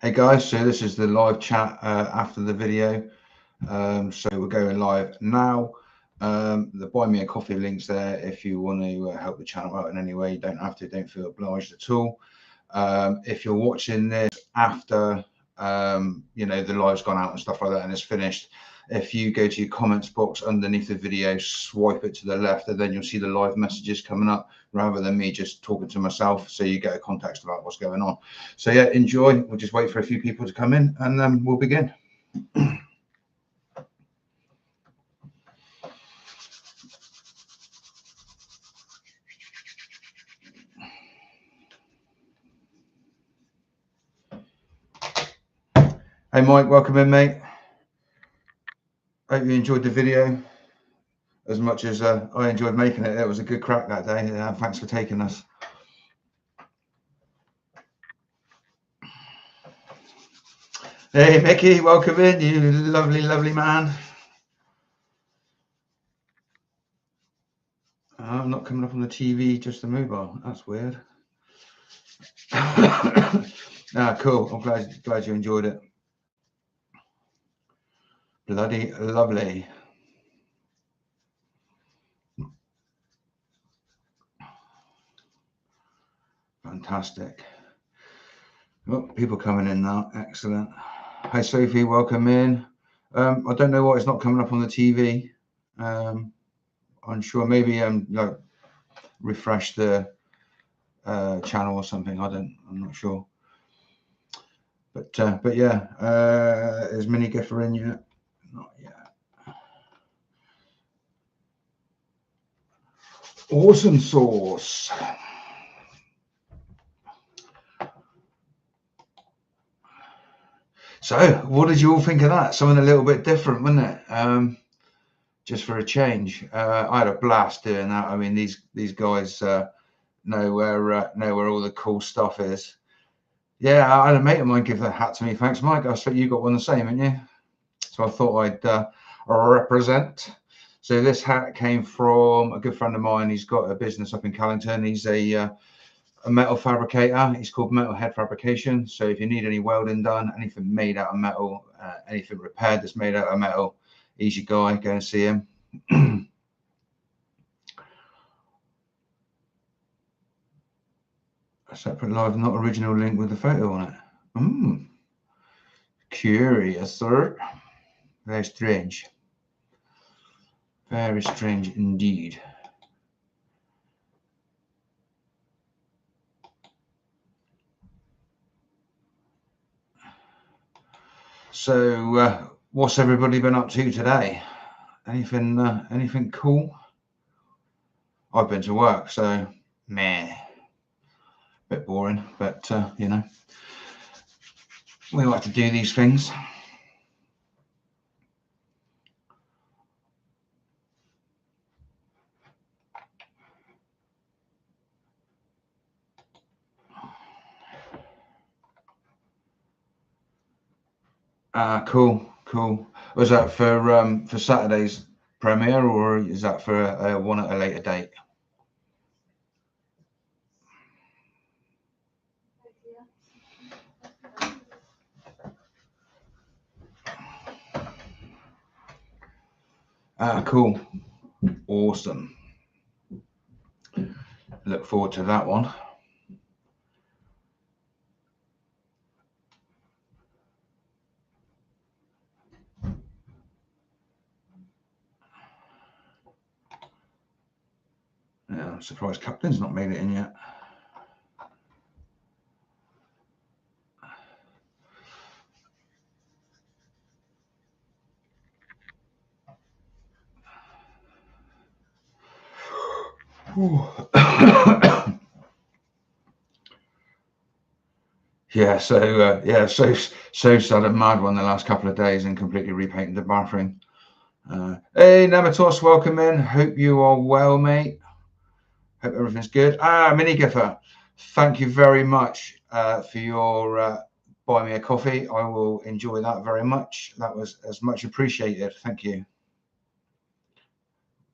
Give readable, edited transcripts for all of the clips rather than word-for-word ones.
Hey guys, so this is the live chat after the video. So we're going live now. The buy me a coffee link's there if you want to help the channel out in any way. You don't have to, don't feel obliged at all. If you're watching this after the live's gone out and stuff like that and it's finished, if you go to your comments box underneath the video, swipe it to the left, and then you'll see the live messages coming up rather than me just talking to myself, so you get a context about what's going on. So yeah, enjoy. We'll just wait for a few people to come in and then we'll begin. Hey Mike, welcome in, mate. Hope you enjoyed the video as much as I enjoyed making it. It was a good crack that day. Thanks for taking us. Hey Mickey, welcome in, you lovely, lovely man. I'm not coming up on the TV, just the mobile. That's weird. Cool. I'm glad you enjoyed it. Bloody lovely. Fantastic. Oh, people coming in now. Excellent. Hi Sophie, welcome in. I don't know why it's not coming up on the TV. I'm sure maybe like refresh the channel or something. I'm not sure. But yeah, is Mini Giffer in yet? Not yet. Awesome sauce. So, what did you all think of that? Something a little bit different, wasn't it? Just for a change. I had a blast doing that. I mean, these guys know where all the cool stuff is. Yeah, I had a mate of mine give that hat to me. Thanks, Mike. I thought you got one the same, haven't you? So I thought I'd represent. So this hat came from a good friend of mine. He's got a business up in Callington. He's a metal fabricator. He's called Metalhead Fabrication. So if you need any welding done, anything made out of metal, anything repaired that's made out of metal, he's your guy. Go and see him. A separate live, not original link with the photo on it. Curious, sir. Very strange. Very strange indeed. So, what's everybody been up to today? Anything cool? I've been to work, so meh. Bit boring, but we like to do these things. Cool. Was that for Saturday's premiere, or is that for one at a later date? Cool. Awesome. Look forward to that one. Yeah, I'm surprised Captain's not made it in yet. Yeah, so sad and mad one the last couple of days and completely repainted the bathroom. Hey Nematos, welcome in. Hope you are well, mate. Hope everything's good. Mini Giffer, thank you very much for your buy me a coffee. I will enjoy that very much. That was as much appreciated. Thank you.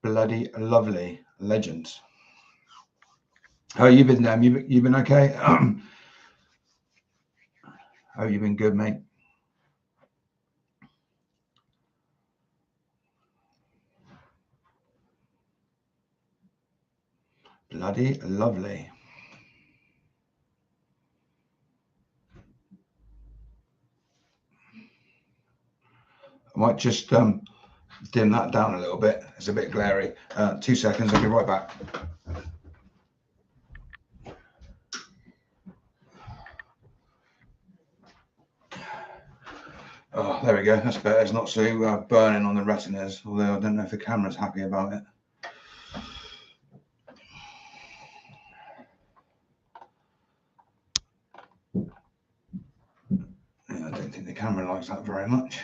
Bloody lovely. Legends. How you been, Dan? You been okay? Hope you've been good, mate. Bloody lovely. I might just dim that down a little bit. It's a bit glary. 2 seconds, I'll be right back. Oh, there we go. That's better. It's not so burning on the retinas, although I don't know if the camera's happy about it. Yeah, I don't think the camera likes that very much.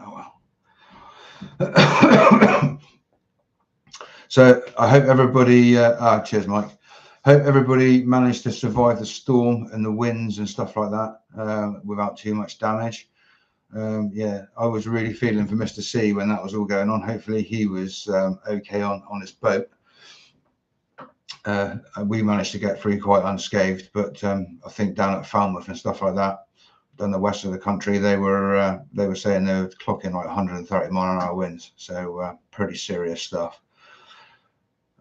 Oh well. So I hope everybody, cheers, Mike. Hope everybody managed to survive the storm and the winds and stuff like that without too much damage. Yeah, I was really feeling for Mr. C when that was all going on. Hopefully he was okay on his boat. We managed to get through quite unscathed, but I think down at Falmouth and stuff like that, down the west of the country, they were saying they were clocking like 130 mile-an-hour winds, so pretty serious stuff.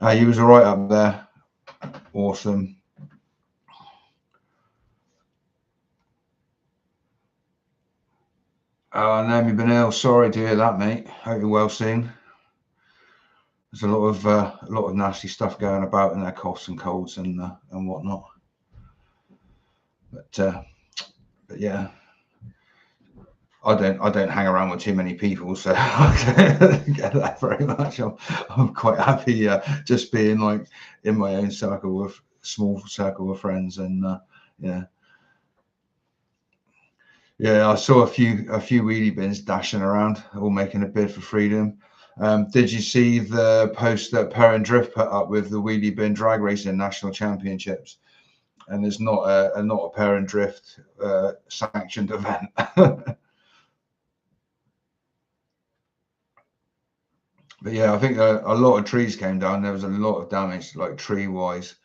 You was all right up there. Awesome. Naomi Benil, sorry to hear that, mate. Hope you're well soon. There's a lot of nasty stuff going about in their coughs and colds and whatnot. But yeah, I don't hang around with too many people, so I don't get that very much. I'm quite happy just being like in my own circle with small circle of friends, and yeah, I saw a few wheelie bins dashing around, all making a bid for freedom. Did you see the post that Perrin Drift put up with the wheelie bin drag racing national championships? And there's not a Perrin Drift sanctioned event. But yeah, I think a lot of trees came down. There was a lot of damage, like tree-wise,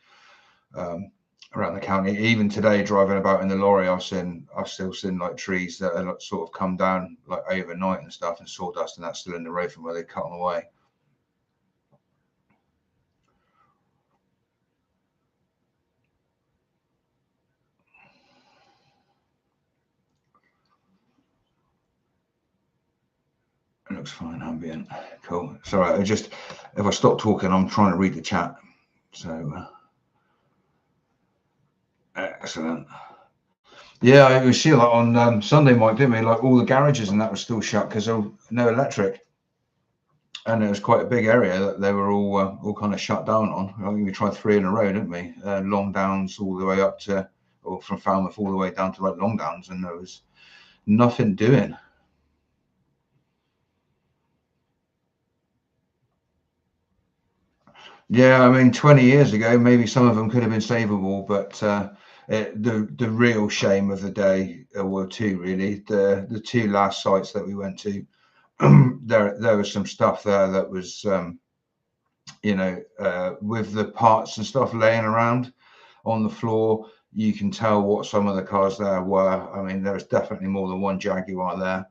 around the county. Even today, driving about in the lorry, I've still seen like trees that are sort of come down like overnight and stuff, and sawdust, and that's still in the road from where they cut them away. It looks fine, ambient. Cool. Sorry, if I stop talking, I'm trying to read the chat. So excellent. Yeah, we see that on Sunday, Mike, didn't we? Like all the garages and that was still shut because there was no electric, and it was quite a big area that they were all kind of shut down on. I think we tried 3 in a row, didn't we? Longdowns all the way up to, or from Falmouth all the way down to like Longdowns, and there was nothing doing. Yeah, I mean, 20 years ago, maybe some of them could have been savable, but the real shame of the day were two, really. The 2 last sites that we went to, there was some stuff there that was, with the parts and stuff laying around on the floor, you can tell what some of the cars there were. I mean, there was definitely more than one Jaguar there.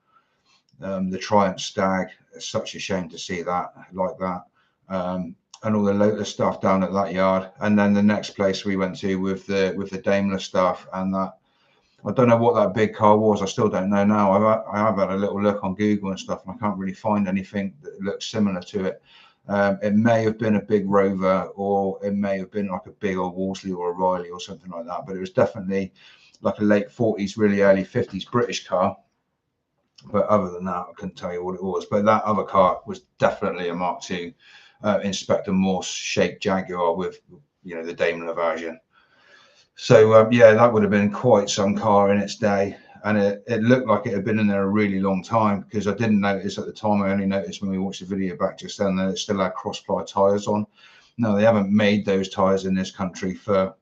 The Triumph Stag, it's such a shame to see that like that. And all the Lotus stuff down at that yard, and then the next place we went to with the Daimler stuff, and that I don't know what that big car was. I still don't know now. I have had a little look on Google and stuff, and I can't really find anything that looks similar to it. It may have been a big Rover, or it may have been like a big old Wolseley or a Riley or something like that. But it was definitely like a late 40s, really early 50s British car. But other than that, I couldn't tell you what it was. But that other car was definitely a Mark II. Inspector Morse shaped Jaguar with the Daimler version. So yeah, that would have been quite some car in its day, and it looked like it had been in there a really long time, because I didn't notice at the time. I only noticed when we watched the video back just then that it still had cross-ply tires on. No, they haven't made those tires in this country for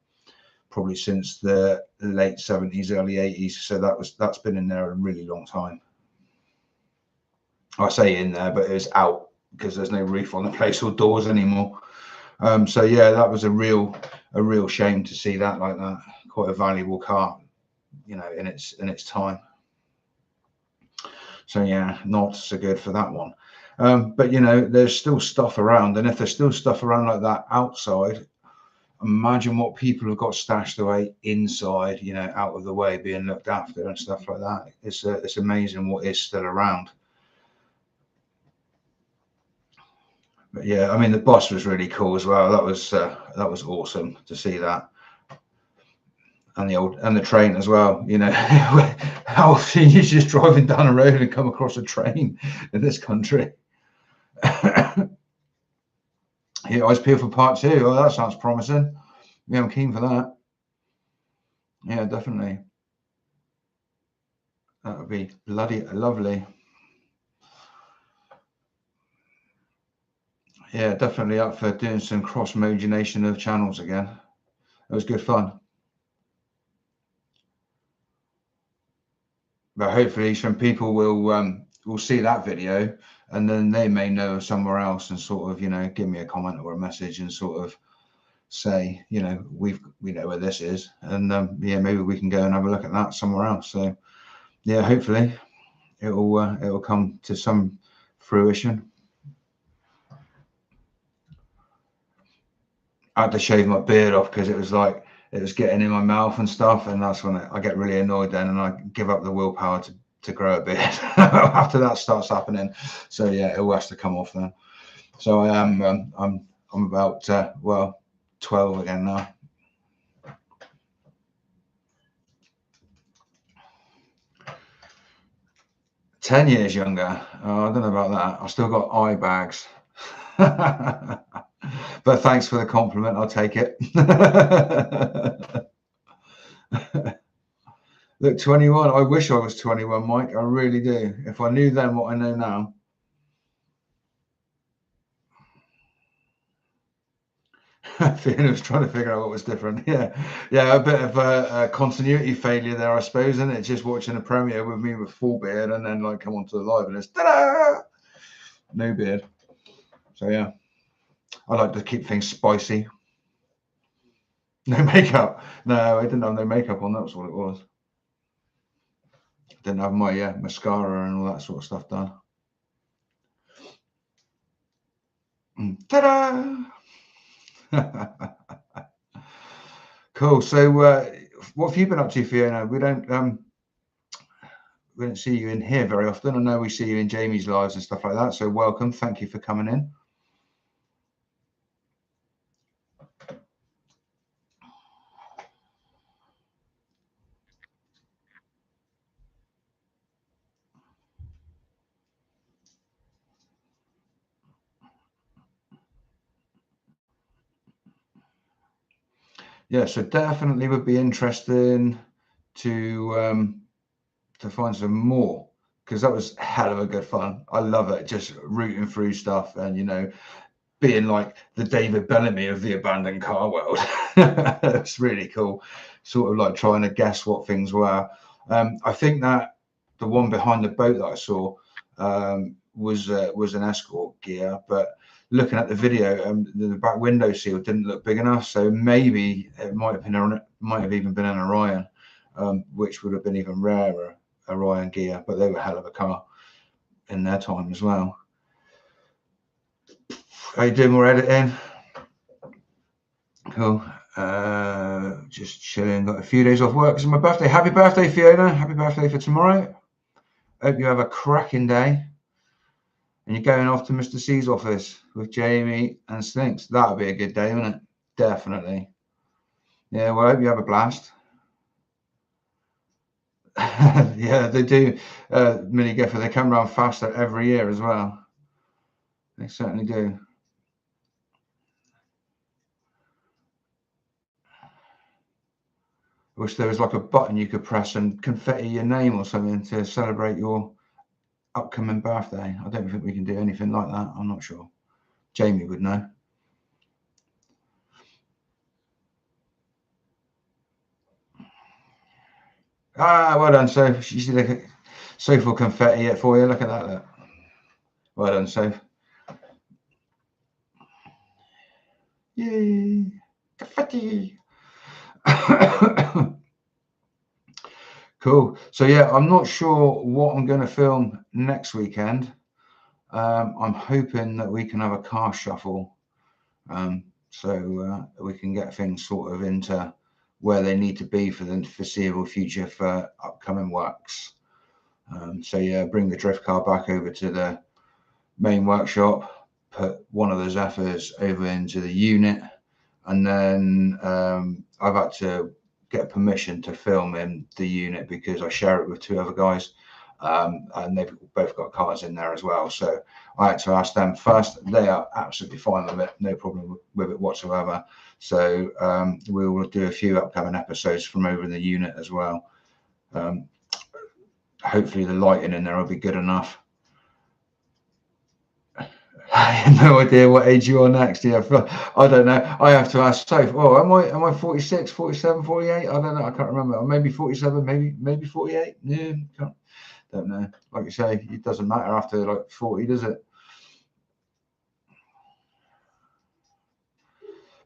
probably since the late 70s, early 80s. So that's been in there a really long time. I say in there, but it was out because there's no roof on the place or doors anymore. So yeah, that was a real shame to see that like that. Quite a valuable car. you know, in its time. So yeah, not so good for that one. But you know, there's still stuff around, and if there's still stuff around like that outside, imagine what people have got stashed away inside, you know, out of the way, being looked after and stuff like that. It's amazing what is still around. But yeah, I mean, the boss was really cool as well. That was awesome to see that. And the train as well. You know, how often you're just driving down a road and come across a train in this country. Yeah, Ice Peel for part 2. Oh, that sounds promising. Yeah, I'm keen for that. Yeah, definitely. That would be bloody lovely. Yeah, definitely up for doing some cross-mogination of channels again. It was good fun. But hopefully some people will see that video, and then they may know of somewhere else and sort of, you know, give me a comment or a message and sort of say, you know, we know where this is, and yeah, maybe we can go and have a look at that somewhere else. So yeah, hopefully it'll come to some fruition. I had to shave my beard off because it was getting in my mouth and stuff, and that's when I get really annoyed then, and I give up the willpower to grow a beard after that starts happening. So yeah, it all has to come off then. So I am I'm about 12 again now. 10 years younger. Oh, I don't know about that. I've still got eye bags. But thanks for the compliment. I'll take it. Look, 21. I wish I was 21, Mike. I really do. If I knew then what I know now. Fiona was trying to figure out what was different. Yeah, yeah, a bit of a continuity failure there, I suppose, isn't it? Just watching a premiere with me with full beard, and then like come onto the live and it's ta-da! No beard. So yeah, I like to keep things spicy. No makeup. No, I didn't have no makeup on. That was what it was. Didn't have my mascara and all that sort of stuff done. Ta-da! Cool. So, what have you been up to, Fiona? We don't see you in here very often. I know we see you in Jamie's lives and stuff like that. So, welcome. Thank you for coming in. Yeah, so definitely would be interesting to find some more, because that was hell of a good fun. I love it, just rooting through stuff and, you know, being like the David Bellamy of the abandoned car world. It's really cool, sort of like trying to guess what things were. I think that the one behind the boat that I saw was an escort gear, but looking at the video, the back window seal didn't look big enough, so maybe it might have even been an Orion, which would have been even rarer, Orion gear, but they were a hell of a car in their time as well. Are you doing more editing? Cool. Just chilling. Got a few days off work. It's my birthday. Happy birthday, Fiona. Happy birthday for tomorrow. Hope you have a cracking day. And you're going off to Mr. C's office with Jamie and Slinks. That'll be a good day, won't it? Definitely. Yeah, well, I hope you have a blast. Yeah, they do. Mini Gaffer, they come around faster every year as well. They certainly do. I wish there was like a button you could press and confetti your name or something to celebrate your upcoming birthday. I don't think we can do anything like that. I'm not sure. Jamie would know. Ah, well done, Soph. She's like Soph will confetti it for you. Look at that. Look. Well done, Soph. Yay! Confetti. Cool. So yeah, I'm not sure what I'm going to film next weekend. I'm hoping that we can have a car shuffle, so we can get things sort of into where they need to be for the foreseeable future for upcoming works. So yeah, bring the drift car back over to the main workshop, put one of the Zephyrs over into the unit, and then I've had to get permission to film in the unit because I share it with two other guys, and they've both got cars in there as well. So I had to ask them first. They are absolutely fine with it, no problem with it whatsoever. So we will do a few upcoming episodes from over in the unit as well. Hopefully the lighting in there will be good enough. I have no idea what age you are next. Yeah, I don't know. I have to ask Soph. Oh, am I 46, 47, 48? I don't know. I can't remember. Or maybe 47, maybe 48. Yeah, don't know. Like you say, it doesn't matter after like 40, does it?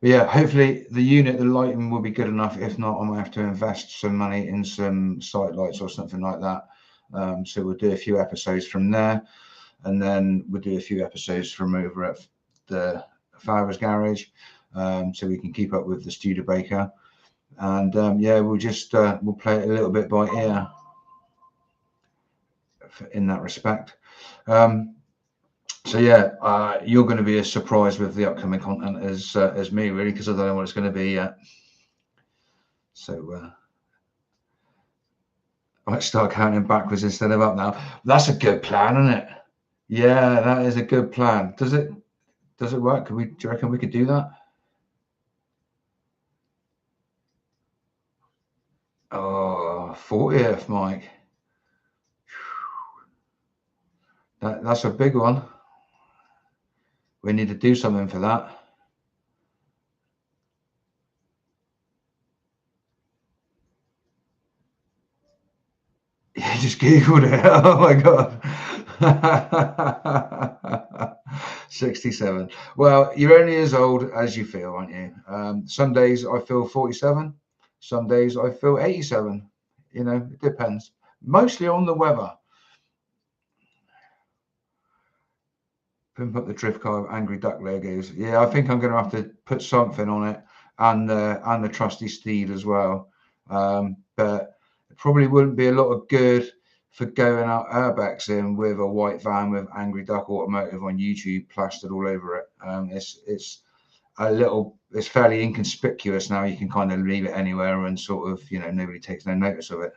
But yeah, hopefully the unit, the lighting will be good enough. If not, I might have to invest some money in some site lights or something like that. So we'll do a few episodes from there, and then we'll do a few episodes from over at the Father's Garage, so we can keep up with the Studebaker. And yeah, we'll just we'll play it a little bit by ear in that respect. So yeah, you're going to be as surprised with the upcoming content as me, really, because I don't know what it's going to be yet. So I might start counting backwards instead of up now. That's a good plan, isn't it? Yeah, that is a good plan. Does it work? Do you reckon we could do that? Oh, 40th, Mike. That's a big one. We need to do something for that. You just Googled it. Oh my God. 67. Well, you're only as old as you feel, aren't you? Some days I feel 47. Some days I feel 87. You know, it depends. Mostly on the weather. Pimp up the drift car angry duck logos. Yeah, I think I'm going to have to put something on it, and the trusty steed as well. But it probably wouldn't be a lot of good for going out airbags in with a white van with Angry Duck Automotive on YouTube plastered all over it. It's fairly inconspicuous now. You can kind of leave it anywhere and sort of, nobody takes no notice of it.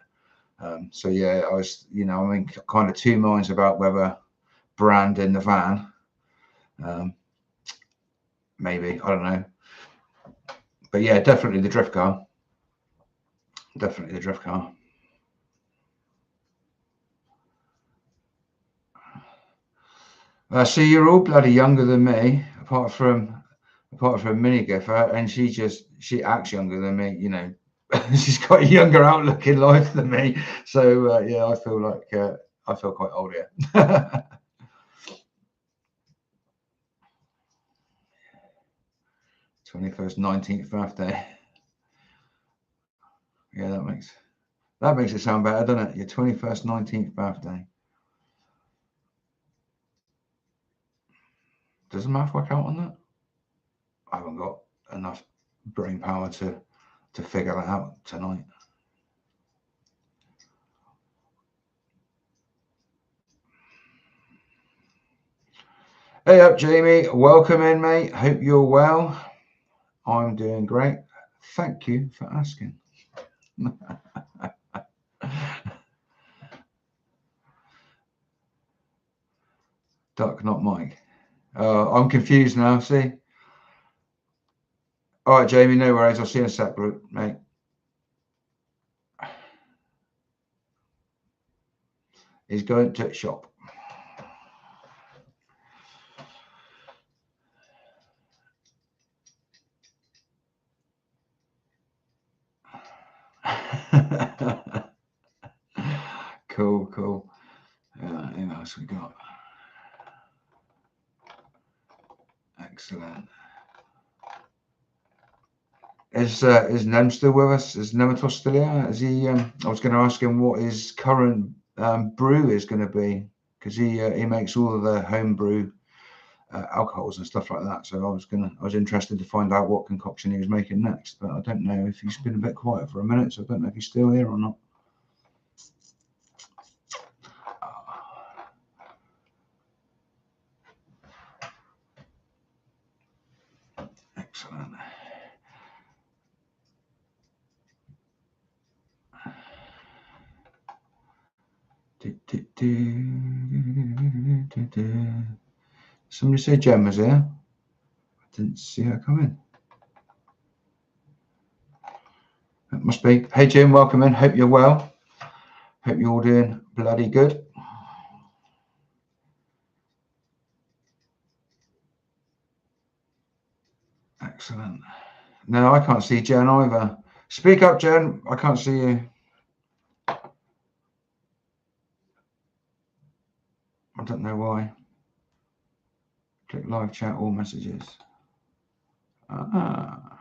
So yeah, I'm in kind of two minds about whether branding the van. Maybe, I don't know. But yeah, definitely the drift car. Definitely the drift car. See, you're all bloody younger than me, apart from Mini Giffer, and she acts younger than me. She's got a younger outlook in life than me. So yeah, I feel like I feel quite old here. 21st, 19th birthday. Yeah, that makes it sound better, doesn't it? Your 21st, 19th birthday. Does the math work out on that? I haven't got enough brain power to figure that out tonight. Hey up, Jamie. Welcome in, mate. Hope you're well. I'm doing great. Thank you for asking. Duck, not Mike. I'm confused now. See? All right, Jamie. No worries. I'll see you in a sec, mate. He's going to shop. Cool. Who else we got? Excellent. Is Nem still with us? Is Nematos still here? Is he? I was going to ask him what his current brew is going to be, because he makes all of the home brew alcohols and stuff like that. So I was interested to find out what concoction he was making next, but I don't know if he's been a bit quiet for a minute, so I don't know if he's still here or not. Excellent. Somebody say Jen was here. I didn't see her come in. It must be. Hey Jim, welcome in. Hope you're well. Hope you're all doing bloody good. Excellent. No, I can't see Jen either. Speak up, Jen. I can't see you. I don't know why. Click live chat, all messages. Ah.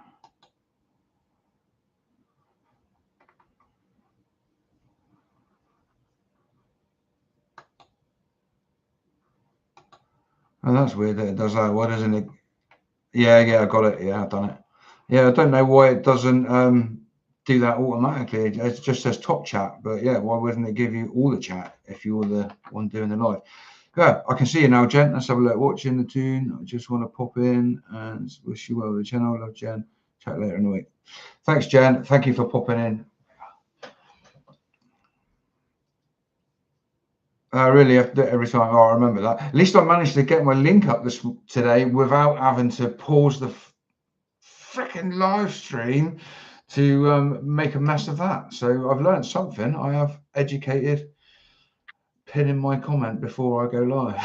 Oh, that's weird that it does that. Why doesn't it? Yeah, I got it. Yeah, I've done it. Yeah, I don't know why it doesn't do that automatically. It just says top chat, but yeah, why wouldn't it give you all the chat if you're the one doing the live? Yeah, I can see you now, Jen. Let's have a look. Watching the tune. I just want to pop in and wish you well with the channel. Love, Jen. Chat later in the week. Thanks, Jen. Thank you for popping in. I really have to do it every time. Oh, I remember that. At least I managed to get my link up today without having to pause the freaking live stream to make a mess of that. So I've learned something. I have educated. Pinning my comment before I go live.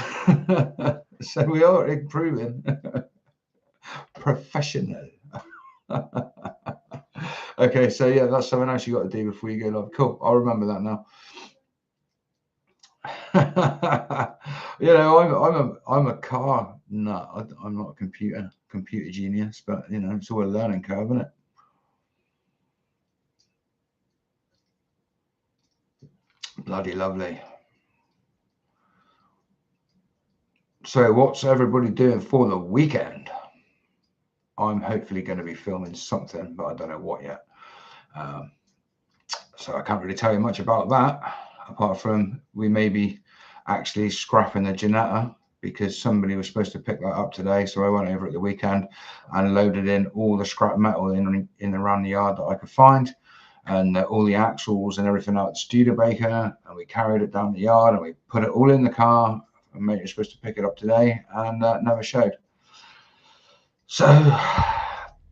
So we are improving. Professional. Okay, so yeah, that's something else you got to do before you go live. Cool. I'll remember that now. You know, I'm a car nut. I'm not a computer genius, but you know, it's all a learning curve, isn't it? Bloody lovely. So what's everybody doing for the weekend? I'm hopefully going to be filming something, but I don't know what yet. So I can't really tell you much about that, apart from we may be actually scrapping the Ginetta, because somebody was supposed to pick that up today. So I went over at the weekend and loaded in all the scrap metal in around the yard that I could find, and all the axles and everything out at Studebaker, and we carried it down the yard and we put it all in the car. And mate was supposed to pick it up today and never showed. So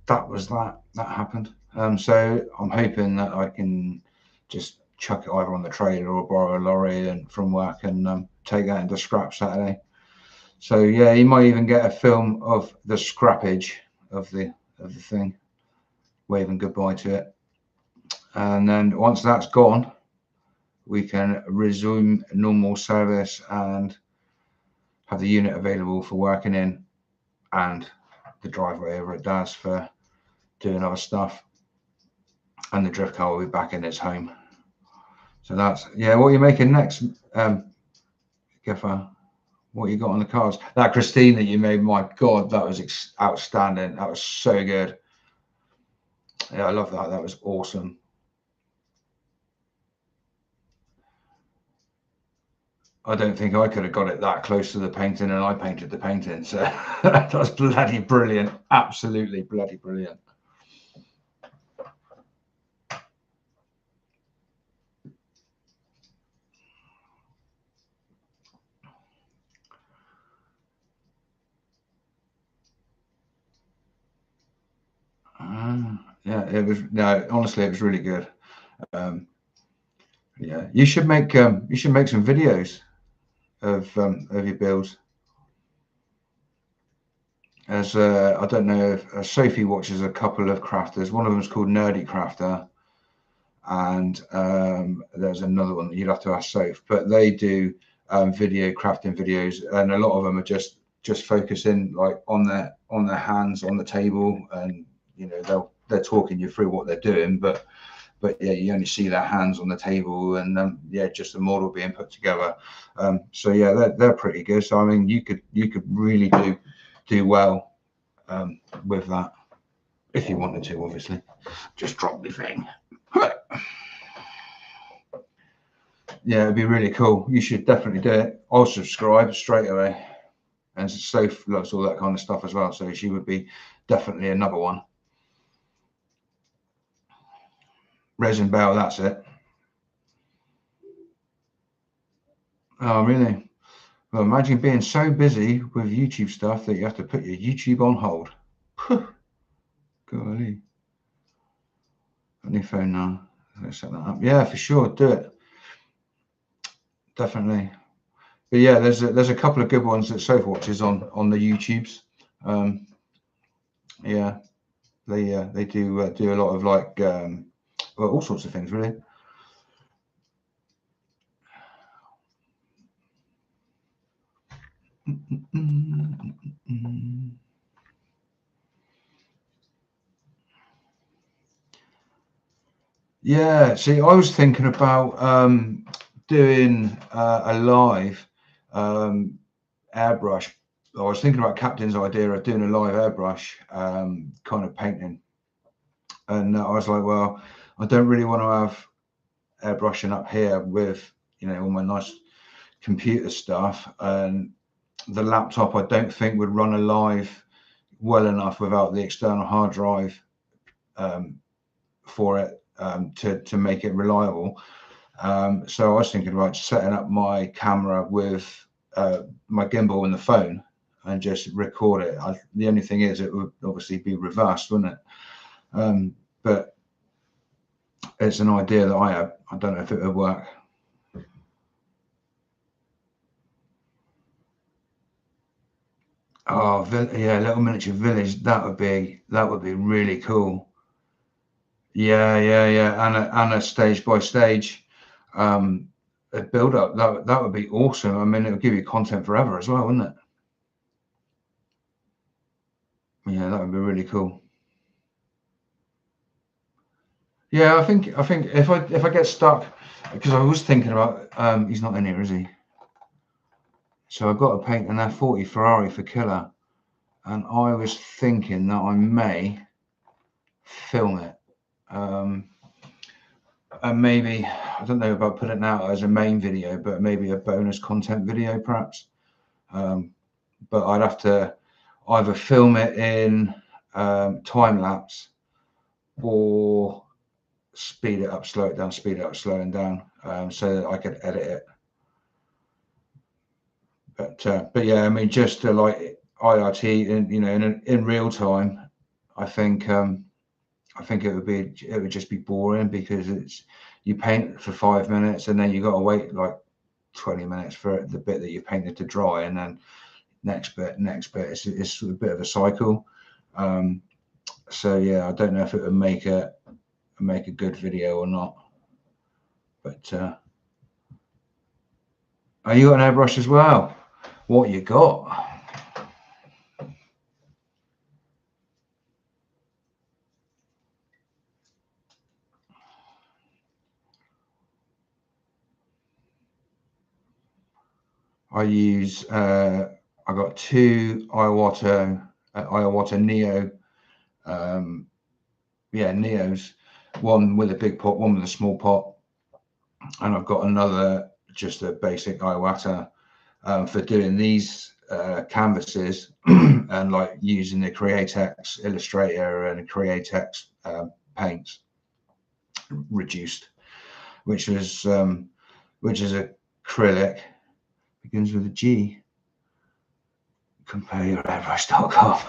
that was that happened. So I'm hoping that I can just chuck it either on the trailer or borrow a lorry and from work and take that into scrap Saturday. So yeah, you might even get a film of the scrappage of the thing, waving goodbye to it. And then once that's gone, we can resume normal service and have the unit available for working in, and the driveway over at Dad's for doing other stuff, and the drift car will be back in its home. So that's, yeah, what are you making next, Gaffer? What you got on the cards? That Christine that you made, my God, that was outstanding. That was so good. Yeah, I love that. That was awesome. I don't think I could have got it that close to the painting, and I painted the painting. So that was bloody brilliant. Absolutely bloody brilliant. Yeah, it was, no, honestly, it was really good. Yeah, you should make some videos of your builds. As I don't know if Sophie watches a couple of crafters. One of them is called Nerdy Crafter, and there's another one that you'd have to ask Soph. But they do video crafting videos, and a lot of them are just focusing like on their hands on the table, and you know they're talking you through what they're doing, but yeah, you only see their hands on the table, and yeah, just the model being put together. So yeah, they're pretty good. So I mean, you could really do well with that if you wanted to. Obviously, just drop the thing. Yeah, it'd be really cool. You should definitely do it. I'll subscribe straight away. And Soph loves all that kind of stuff as well, so she would be definitely another one. Resin Bell, that's it. Oh, really? Well, imagine being so busy with YouTube stuff that you have to put your YouTube on hold. Golly. Got a new phone now. Let's set that up. Yeah, for sure. Do it. Definitely. But yeah, there's a couple of good ones that Soph watches on the YouTubes. Yeah, they do a lot of like well, all sorts of things really. Yeah, see, I was thinking about doing a live airbrush. I was thinking about Captain's idea of doing a live airbrush kind of painting, and I was like, well, I don't really want to have airbrushing up here with, you know, all my nice computer stuff, and the laptop I don't think would run a live well enough without the external hard drive for it to make it reliable. So I was thinking about setting up my camera with my gimbal and the phone and just record it. The only thing is, it would obviously be reversed, wouldn't it? But it's an idea that I have. I don't know if it would work. Oh, yeah, Little Miniature Village. That would be really cool. Yeah, and a stage by stage a build up. That would be awesome. I mean, it would give you content forever as well, wouldn't it? Yeah, that would be really cool. Yeah, I think if I get stuck, because I was thinking about he's not in here, is he? So I've got to paint an F40 Ferrari for Killer, and I was thinking that I may film it. And maybe, I don't know about putting it out as a main video, but maybe a bonus content video perhaps. But I'd have to either film it in time lapse or speed it up, slow it down, speed it up, slowing down, so that I could edit it. But yeah, I mean, just to like IRT in, you know, in real time, I think it would just be boring, because it's, you paint for 5 minutes and then you got to wait like 20 minutes for the bit that you painted to dry, and then next bit. It's a bit of a cycle. So yeah, I don't know if it would make a good video or not. But are you got an airbrush as well? What you got? I use I got two Iwata Neo, Neos, one with a big pot, one with a small pot, and I've got another, just a basic Iwata for doing these canvases and like using the Createx Illustrator and Createx paints reduced, which is acrylic, begins with a G. Compareyourairbrush.com.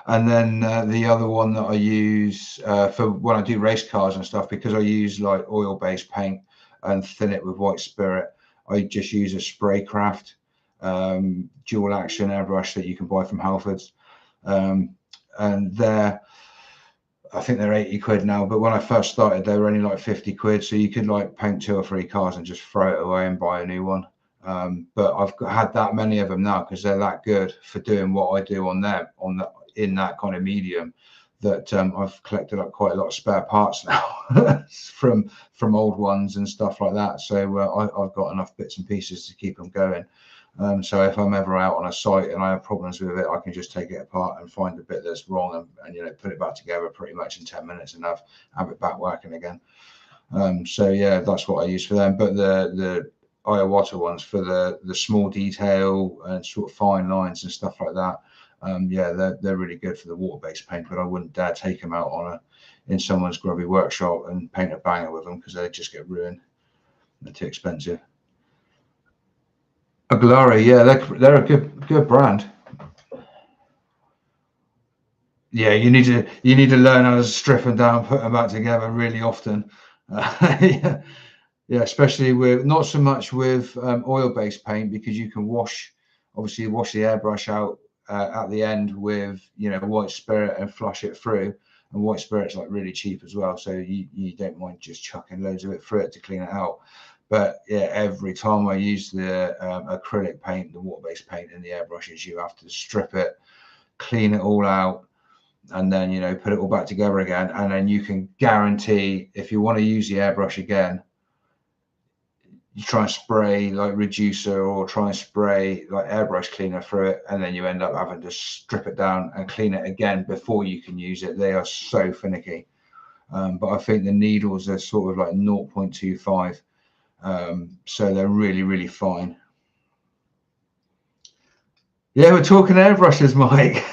And then the other one that I use for when I do race cars and stuff, because I use like oil-based paint and thin it with white spirit, I just use a Spraycraft dual action airbrush that you can buy from Halfords, and I think they're 80 quid now, but when I first started they were only like 50 quid, so you could like paint 2 or 3 cars and just throw it away and buy a new one. But I've had that many of them now because they're that good for doing what I do on them in that kind of medium, that I've collected up quite a lot of spare parts now from old ones and stuff like that. So I've got enough bits and pieces to keep them going. So if I'm ever out on a site and I have problems with it, I can just take it apart and find the bit that's wrong and you know, put it back together pretty much in 10 minutes and have it back working again. So yeah, that's what I use for them. But the Iwata ones for the small detail and sort of fine lines and stuff like that. Yeah, they're really good for the water-based paint, but I wouldn't dare take them out in someone's grubby workshop and paint a banger with them because they just get ruined. They're too expensive. Aglari, yeah, they're a good brand. Yeah, you need to learn how to strip them down, put them back together really often. Yeah. Yeah, especially with not so much with oil-based paint because you can obviously wash the airbrush out at the end with white spirit and flush it through. And white spirit's like really cheap as well, so you don't mind just chucking loads of it through it to clean it out. But yeah, every time I use the acrylic paint, the water-based paint in the airbrushes, you have to strip it, clean it all out, and then put it all back together again. And then you can guarantee if you want to use the airbrush again, you try and spray like reducer or try and spray like airbrush cleaner through it, and then you end up having to strip it down and clean it again before you can use it. They are so finicky. But I think the needles are sort of like 0.25, so they're really, really fine. Yeah, we're talking airbrushes, Mike.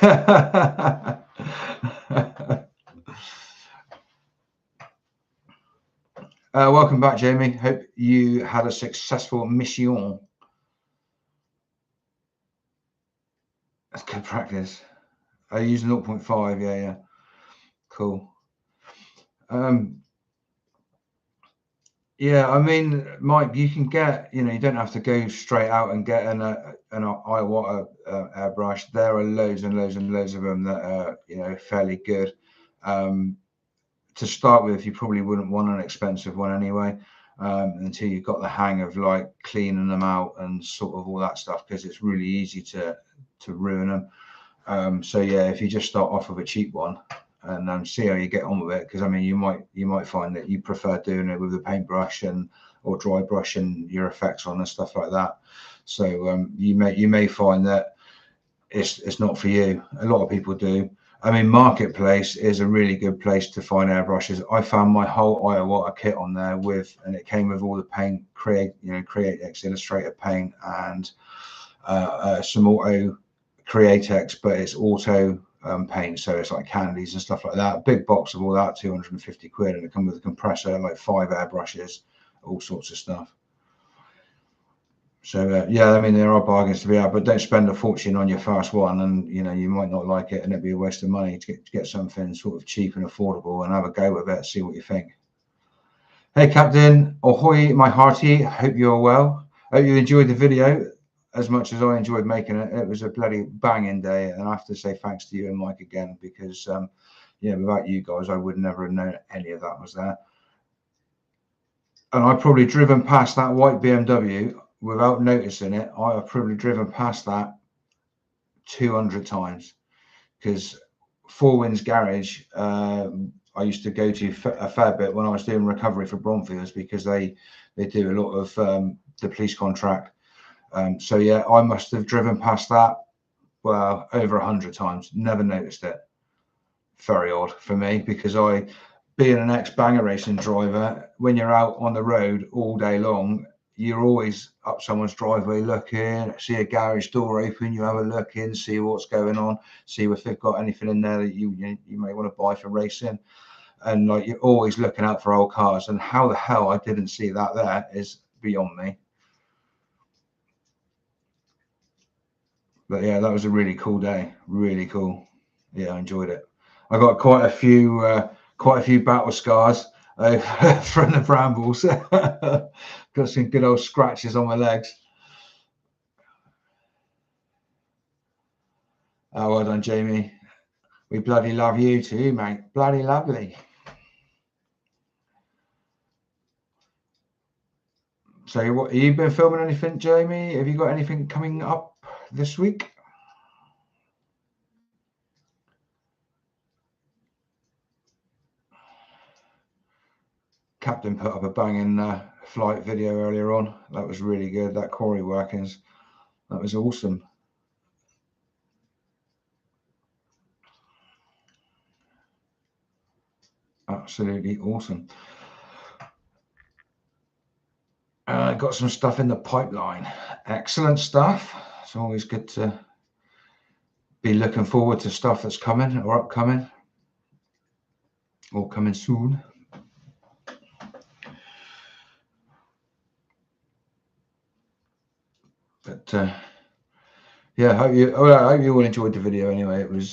Welcome back, Jamie. Hope you had a successful mission. That's good practice. I use 0.5. Yeah. Cool. Yeah, I mean, Mike, you can get, you don't have to go straight out and get an Iwata airbrush. There are loads and loads and loads of them that are, fairly good. To start with, you probably wouldn't want an expensive one anyway, until you've got the hang of like cleaning them out and sort of all that stuff, because it's really easy to ruin them. So yeah, if you just start off with a cheap one and see how you get on with it, because I mean, you might find that you prefer doing it with a paintbrush or dry brush and your effects on and stuff like that. So you may find that it's not for you. A lot of people do. I mean, Marketplace is a really good place to find airbrushes. I found my whole Iwata kit on there and it came with all the paint, Createx Illustrator paint and some auto Createx, but it's auto paint, so it's like candies and stuff like that. Big box of all that, 250 quid, and it comes with a compressor, like 5 airbrushes, all sorts of stuff. So yeah, I mean, there are bargains to be had, but don't spend a fortune on your first one, and you might not like it, and it'd be a waste of money to get something sort of cheap and affordable and have a go with it, see what you think. Hey, Captain, ahoy, my hearty. Hope you're well. Hope you enjoyed the video as much as I enjoyed making it. It was a bloody banging day, and I have to say thanks to you and Mike again, because without you guys, I would never have known any of that was there. And I've probably driven past that white BMW without noticing it. I have probably driven past that 200 times, because Four Winds Garage, I used to go to a fair bit when I was doing recovery for Bromfields, because they do a lot of the police contract. So yeah, I must have driven past that, well, over 100 times, never noticed it. Very odd for me, because being an ex-banger racing driver, when you're out on the road all day long, you're always up someone's driveway looking, see a garage door open, you have a look in, see what's going on, see if they've got anything in there that you may want to buy for racing. And like, you're always looking out for old cars, and how the hell I didn't see that there is beyond me. But yeah, that was a really cool day. Really cool. Yeah, I enjoyed it. I got quite a few battle scars from the brambles. Got some good old scratches on my legs. Oh, well done, Jamie. We bloody love you too, mate. Bloody lovely. So, what, have you been filming anything, Jamie? Have you got anything coming up this week? Captain put up a banging flight video earlier on. That was really good. That Corey workings, that was awesome. Absolutely awesome. Got some stuff in the pipeline. Excellent stuff. It's always good to be looking forward to stuff that's coming or upcoming or coming soon. But yeah, I hope you all enjoyed the video. Anyway, it was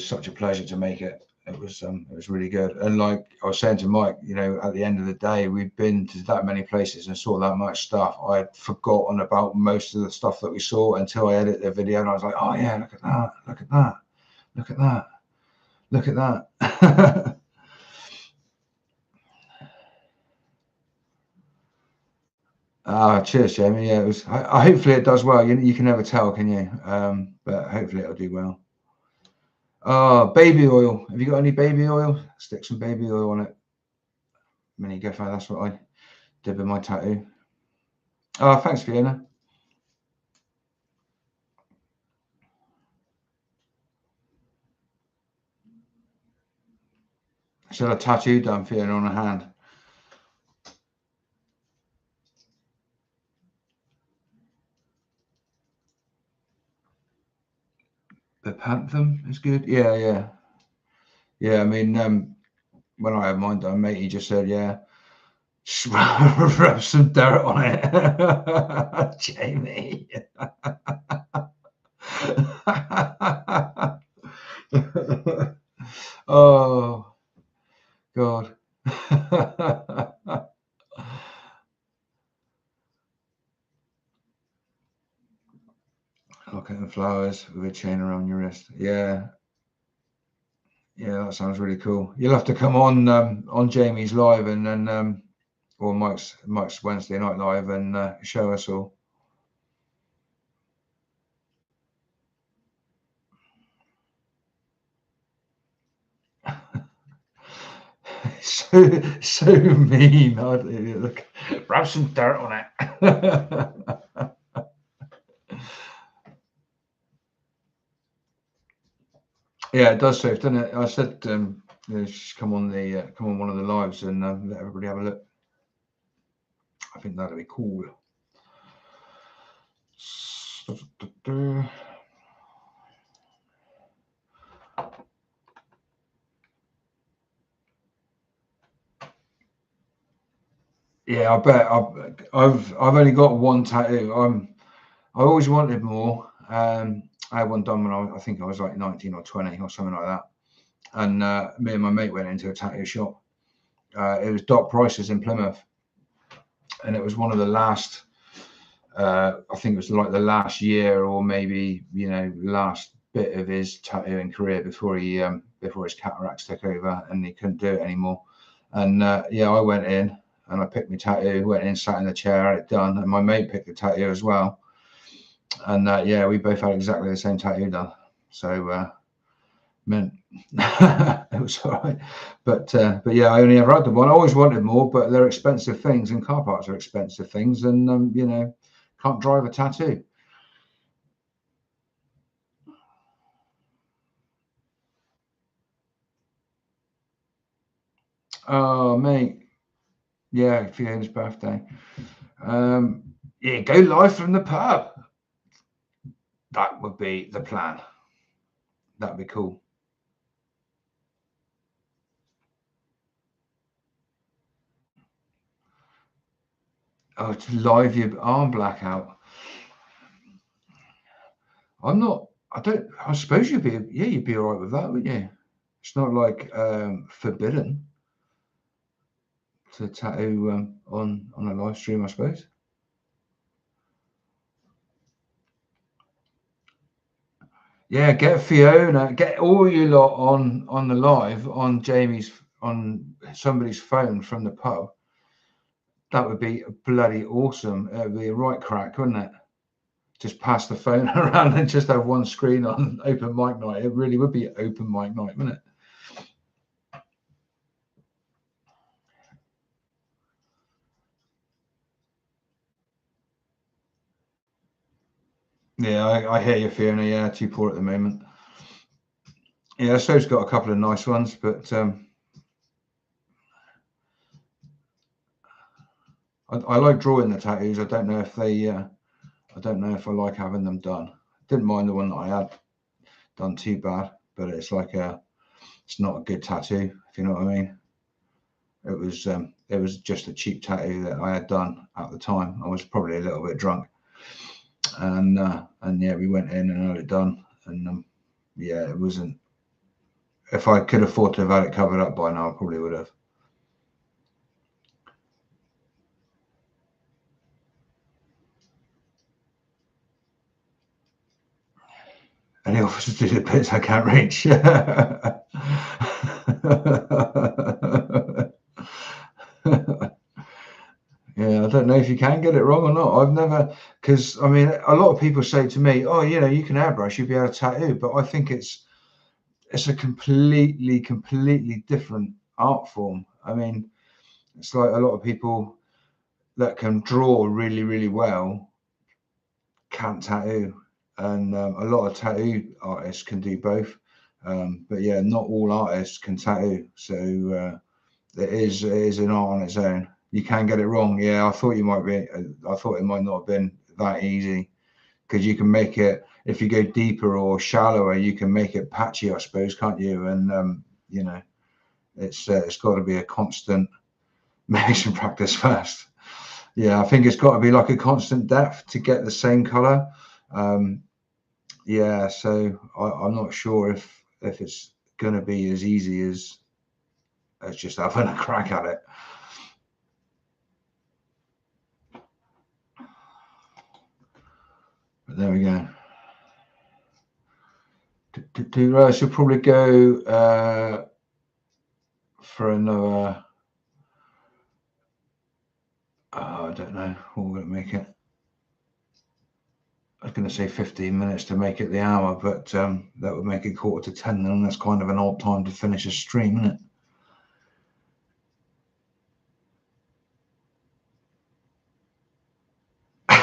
such a pleasure to make it. It was really good. And like I was saying to Mike, you know, at the end of the day, we've been to that many places and saw that much stuff. I had forgotten about most of the stuff that we saw until I edited the video, and I was like, oh yeah, look at that, look at that, look at that, look at that. Cheers, Jamie. Yeah, it was. Hopefully it does well. You can never tell, can you? But hopefully it'll do well. Baby oil. Have you got any baby oil? Stick some baby oil on it. Mini Gaffer. That's what I did with my tattoo. Oh, thanks, Fiona. She had a tattoo done, Fiona, on her hand. The Panther is good. Yeah. I mean, when I had mine done, mate, he just said, yeah, rub some dirt on it. Jamie. Oh, God. Look at the flowers with a chain around your wrist. Yeah, that sounds really cool. You'll have to come on Jamie's live and then or Mike's Wednesday night live and show us all. so mean. Look, rub some dirt on it. Yeah, it does, Swift, doesn't it? I said, just come on one of the lives and let everybody have a look. I think that'd be cool. Yeah, I bet. I've only got one tattoo. I always wanted more. I had one done when I think I was like 19 or 20 or something like that. And me and my mate went into a tattoo shop. It was Doc Price's in Plymouth, and it was one of the last. I think it was like the last year or maybe last bit of his tattooing career before his cataracts took over and he couldn't do it anymore. And I went in and I picked my tattoo, went in, sat in the chair, had it done, and my mate picked the tattoo as well. And we both had exactly the same tattoo done. So meant it was all right. But yeah, I only ever had the one. I always wanted more, but they're expensive things, and car parts are expensive things, and can't drive a tattoo. Oh, mate. Yeah, Fiona's birthday. Yeah, go live from the pub. That would be the plan. That'd be cool. Oh, to live your arm blackout. I suppose you'd be all right with that, wouldn't you? It's not like forbidden to tattoo on a live stream, I suppose. Yeah, get Fiona, get all you lot on the live on somebody's phone from the pub. That would be bloody awesome. It would be a right crack, wouldn't it? Just pass the phone around and just have one screen on open mic night. It really would be open mic night, wouldn't it? Yeah, I hear you, Fiona. Yeah, too poor at the moment. Yeah, So's got a couple of nice ones, but I like drawing the tattoos. I don't know if they. I don't know if I like having them done. Didn't mind the one that I had done too bad, but it's like it's not a good tattoo, if you know what I mean. It was just a cheap tattoo that I had done at the time. I was probably a little bit drunk, and yeah, we went in and had it done, and yeah, it wasn't. If I could afford to have had it covered up by now, I probably would have. And he offers to do the bits I can't reach. Yeah, I don't know if you can get it wrong or not. I've never, because I mean, a lot of people say to me, "Oh, you know, you can airbrush, you'll be able to tattoo," but I think it's a completely different art form. I mean, it's like a lot of people that can draw really well can't tattoo, and a lot of tattoo artists can do both. But yeah, not all artists can tattoo, so it is an art on its own. You can get it wrong. Yeah, I thought you might be. I thought it might not have been that easy because you can make it if you go deeper or shallower. You can make it patchy, I suppose, can't you? And you know, it's got to be a constant making practice first. Yeah, I think it's got to be like a constant depth to get the same color. Um, yeah, so I'm not sure if it's going to be as easy as just having a crack at it. But there we go. I should probably go for another. I don't know. What we're going to make it. I was going to say 15 minutes to make it the hour, but that would make it 9:45, and that's kind of an odd time to finish a stream, isn't it?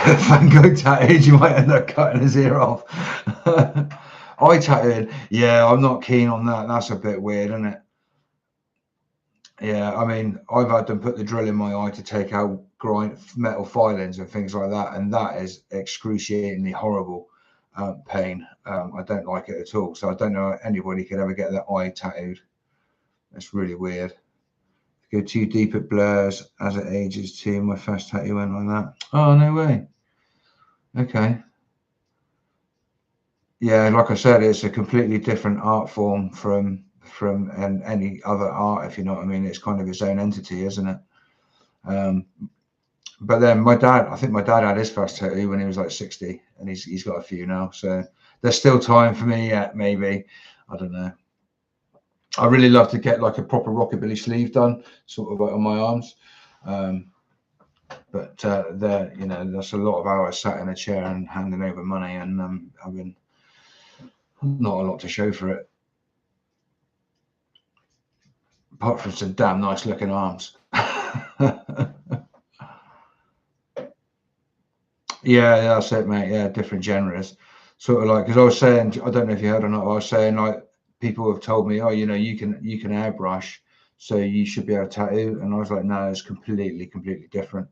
Van Gogh tattooed, you might end up cutting his ear off. Eye tattooing, yeah, I'm not keen on that. That's a bit weird, isn't it? Yeah, I mean, I've had them put the drill in my eye to take out grind metal filings and things like that, and that is excruciatingly horrible pain. I don't like it at all. So I don't know anybody could ever get their eye tattooed. It's really weird. Go too deep, it blurs as it ages too. My first tattoo went like that. Oh, no way. Okay. Yeah, like I said, it's a completely different art form from any other art, if you know what I mean. It's kind of its own entity, isn't it? Um, but then I think my dad had his first tattoo when he was like 60, and he's got a few now. So there's still time for me yet, maybe. I don't know. I really love to get like a proper rockabilly sleeve done, sort of like on my arms. Um, but there, you know, that's a lot of hours sat in a chair and handing over money, and having not a lot to show for it, apart from some damn nice looking arms. Yeah, that's it, mate. Yeah, different genres. Sort of like, because I was saying, I don't know if you heard or not. I was saying like people have told me, oh, you know, you can airbrush, so you should be able to tattoo. And I was like, no, it's completely different.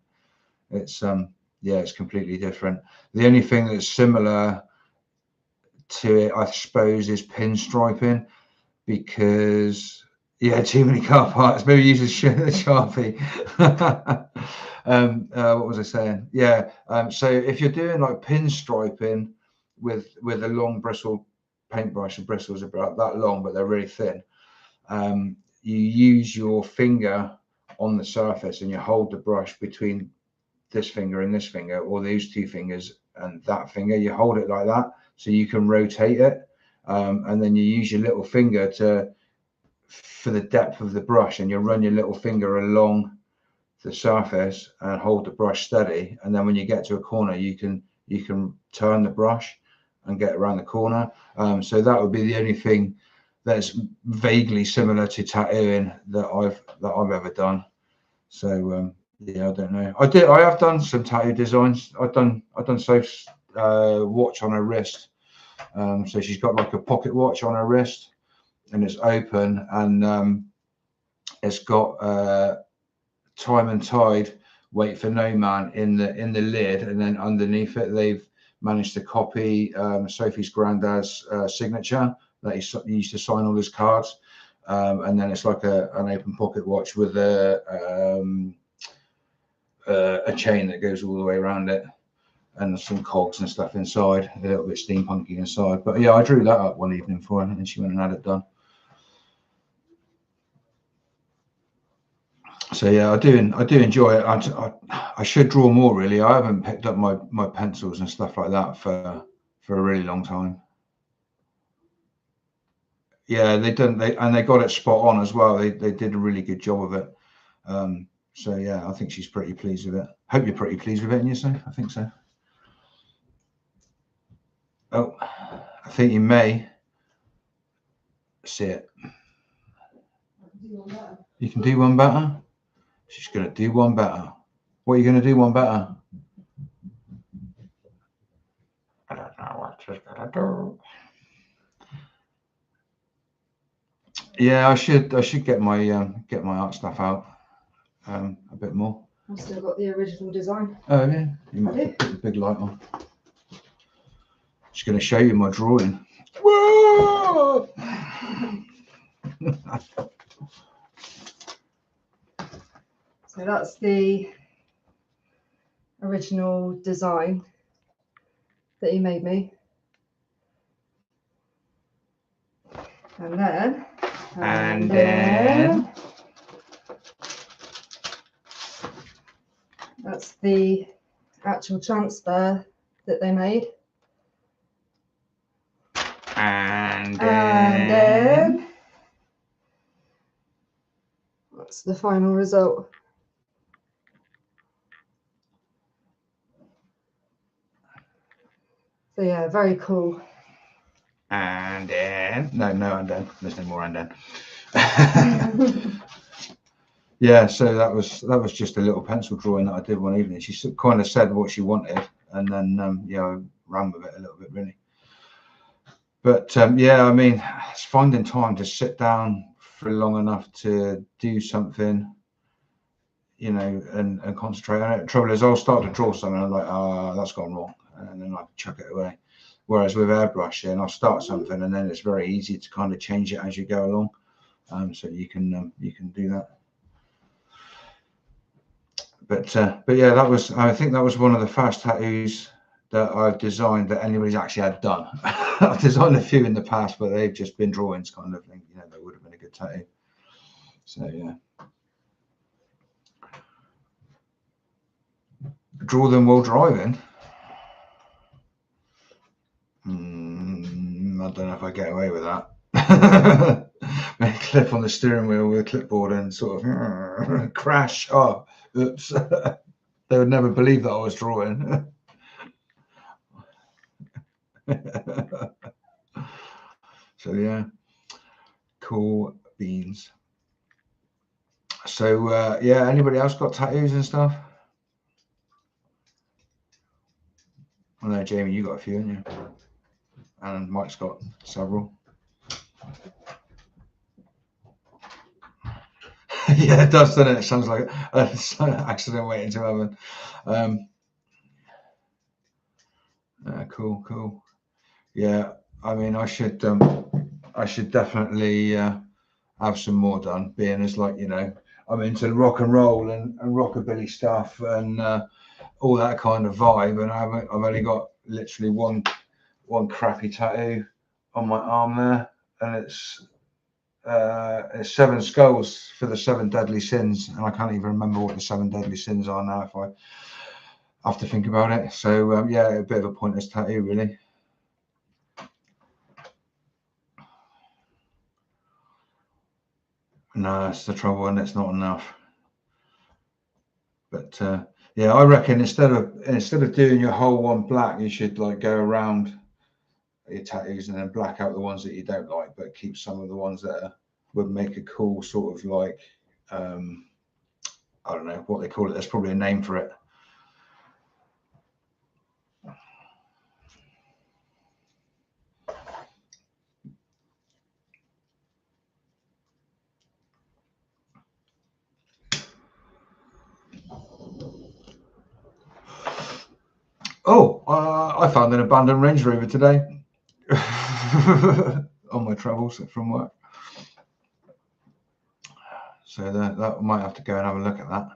It's yeah, it's completely different. The only thing that's similar to it, I suppose, is pinstriping because yeah, too many car parts. Maybe use a Sharpie. What was I saying? Yeah. So if you're doing like pinstriping with a long bristle paintbrush, and bristles are about that long, but they're really thin. You use your finger on the surface and you hold the brush between this finger and this finger, or these two fingers and that finger. You hold it like that so you can rotate it, and then you use your little finger to for the depth of the brush, and you run your little finger along the surface and hold the brush steady, and then when you get to a corner you can turn the brush and get around the corner. So that would be the only thing that's vaguely similar to tattooing that I've ever done. So yeah, I don't know. I have done some tattoo designs. I've done watch on her wrist. So she's got like a pocket watch on her wrist, and it's open, and it's got time and tide, wait for no man in the lid, and then underneath it they've managed to copy Sophie's granddad's signature that he used to sign all his cards, and then it's like an open pocket watch with a chain that goes all the way around it, and some cogs and stuff inside, a little bit steampunky inside. But yeah, I drew that up one evening for her, and she went and had it done. So yeah, I do enjoy it. I should draw more really. I haven't picked up my pencils and stuff like that for a really long time. Yeah, they got it spot on as well. They did a really good job of it. So yeah, I think she's pretty pleased with it. Hope you're pretty pleased with it, and you say? I think so. Oh, I think you may see it. You can do one better. She's going to do one better. What are you going to do one better? I don't know what she's going to do. Yeah, I should get my art stuff out a bit more. I've still got the original design. Oh yeah, you might have to put the big light on. Just going to show you my drawing. Whoa! So that's the original design that he made me. And then that's the actual transfer that they made. And then that's the final result. So yeah, very cool. And then no, and then there's no more and then. Yeah, so that was just a little pencil drawing that I did one evening. She kind of said what she wanted, and then yeah, I ran with it a little bit really. But yeah, I mean, it's finding time to sit down for long enough to do something, you know, and concentrate on it. The trouble is, I'll start to draw something, and I'm like, oh, that's gone wrong, and then I chuck it away. Whereas with airbrushing, I'll start something, and then it's very easy to kind of change it as you go along. So you can do that. But yeah, I think that was one of the first tattoos that I've designed that anybody's actually had done. I've designed a few in the past, but they've just been drawings kind of thing. You know, that would have been a good tattoo. So yeah. Draw them while driving. I don't know if I get away with that. Make a clip on the steering wheel with a clipboard and sort of crash. Oh, oops. They would never believe that I was drawing. So yeah, cool beans. So yeah, anybody else got tattoos and stuff? I know, Jamie, you got a few, haven't you? And Mike's got several. Yeah, it does, doesn't it? It sounds like an accident waiting to happen. Cool. Yeah, I mean, I should definitely have some more done. Being as, like, you know, I'm into rock and roll and rockabilly stuff and all that kind of vibe, and I've only got literally one crappy tattoo on my arm there, and it's 7 skulls for the 7 deadly sins, and I can't even remember what the 7 deadly sins are now if I have to think about it. So yeah, a bit of a pointless tattoo really. No, that's the trouble, and it's not enough. But yeah, I reckon instead of doing your whole one black, you should like go around your tattoos and then black out the ones that you don't like, but keep some of the ones that would make a cool sort of like I don't know what they call it. There's probably a name for it. Oh, I found an abandoned Range Rover today on my travels from work. So that might have to go and have a look at that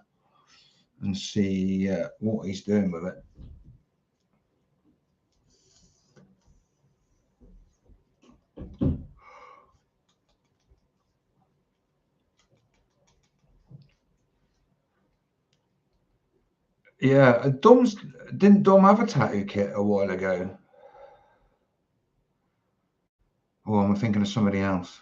and see what he's doing with it. Yeah, didn't Dom have a tattoo kit a while ago? Or am I thinking of somebody else?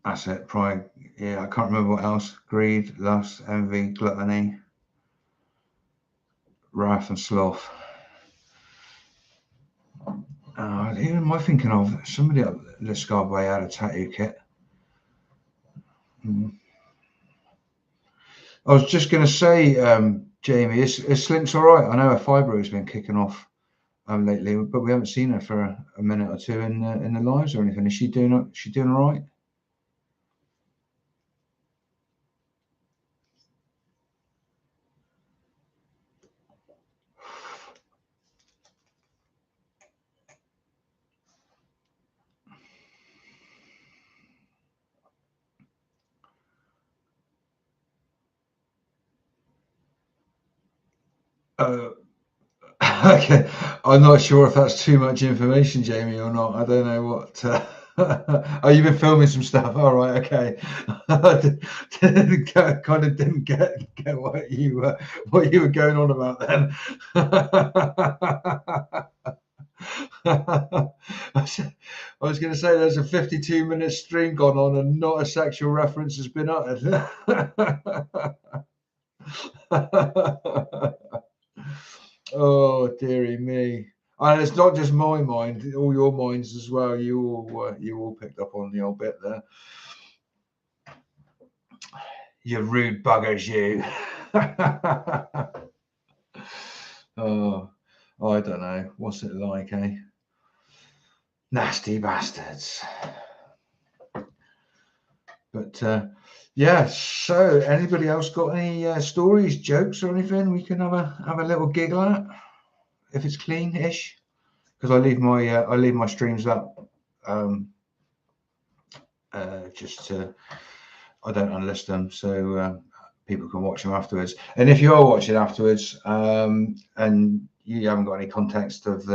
That's it, pride. Yeah, I can't remember what else. Greed, lust, envy, gluttony, wrath, and sloth. Who am I thinking of? Somebody at Liscarbway had a tattoo kit. I was just going to say, Jamie, is Slink's all right? I know her fibro has been kicking off lately, but we haven't seen her for a minute or two in the lives or anything. Is she doing all right? Okay, I'm not sure if that's too much information, Jamie, or not. I don't know what. Oh, you've been filming some stuff. All right, okay. Kind of didn't get what you were going on about then. I was going to say there's a 52-minute stream gone on and not a sexual reference has been uttered. Oh, dearie me. And it's not just my mind, all your minds as well. You all picked up on the old bit there. You rude buggers, you. Oh, I don't know. What's it like, eh? Nasty bastards. But yeah, so anybody else got any stories, jokes, or anything we can have a little giggle at if it's clean-ish? Because I leave my streams up just to, I don't unlist them so people can watch them afterwards. And if you are watching afterwards and you haven't got any context of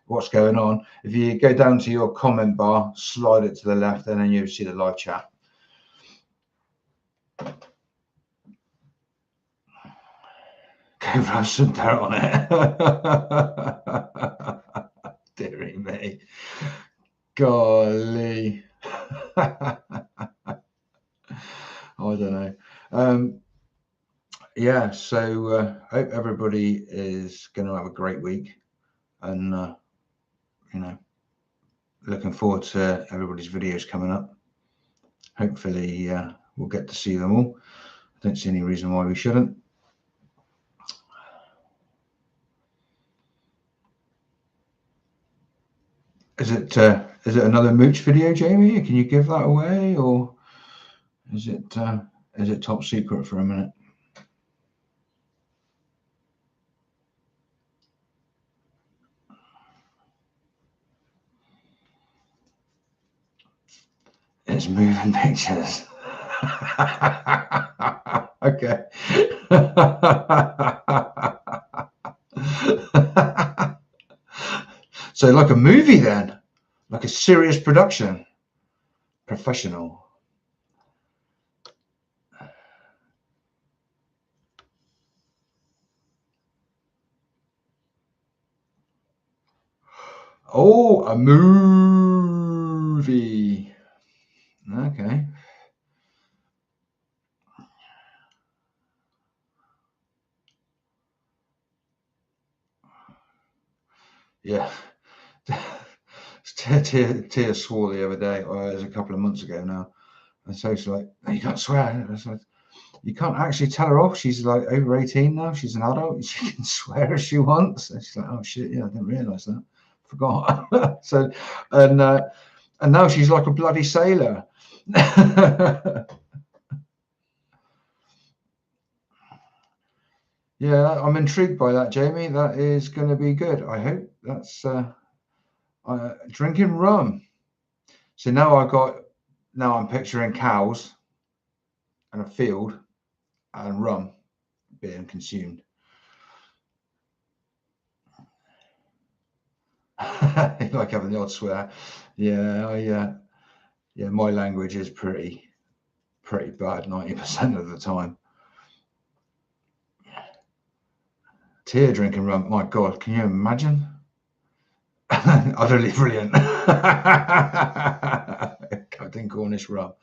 what's going on, if you go down to your comment bar, slide it to the left, and then you'll see the live chat. Go rub some dirt on it. Dearie me. Golly. I don't know. Yeah, so hope everybody is going to have a great week, and looking forward to everybody's videos coming up. Hopefully we'll get to see them all. I don't see any reason why we shouldn't. Is it another mooch video, Jamie? Can you give that away, or is it top secret for a minute? It's moving pictures. Okay. So like a movie then, like a serious production, professional. Oh, a movie. Okay. Yeah. Tia swore the other day, or it was a couple of months ago now. And so she's like, no, you can't swear. And I was like, you can't actually tell her off. She's like over 18 now. She's an adult. She can swear if she wants. And she's like, oh shit, yeah, I didn't realise that. Forgot. So, and now she's like a bloody sailor. Yeah, I'm intrigued by that, Jamie. That is going to be good. I hope that's drinking rum. So now I'm picturing cows and a field and rum being consumed. Like having the odd swear. Yeah, yeah, my language is pretty bad 90% of the time. Tear drinking rum, my God, can you imagine? Utterly brilliant. Captain Cornish rum.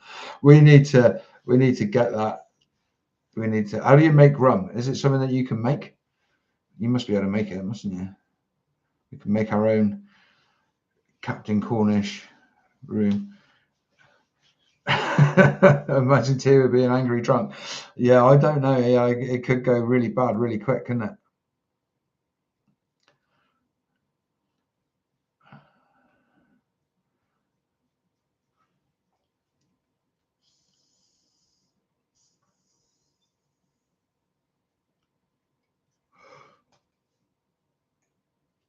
We need to get that. We need to. How do you make rum? Is it something that you can make? You must be able to make it, mustn't you? We can make our own Captain Cornish room. Imagine Tira being angry drunk. Yeah, I don't know. Yeah, it could go really bad really quick, couldn't it?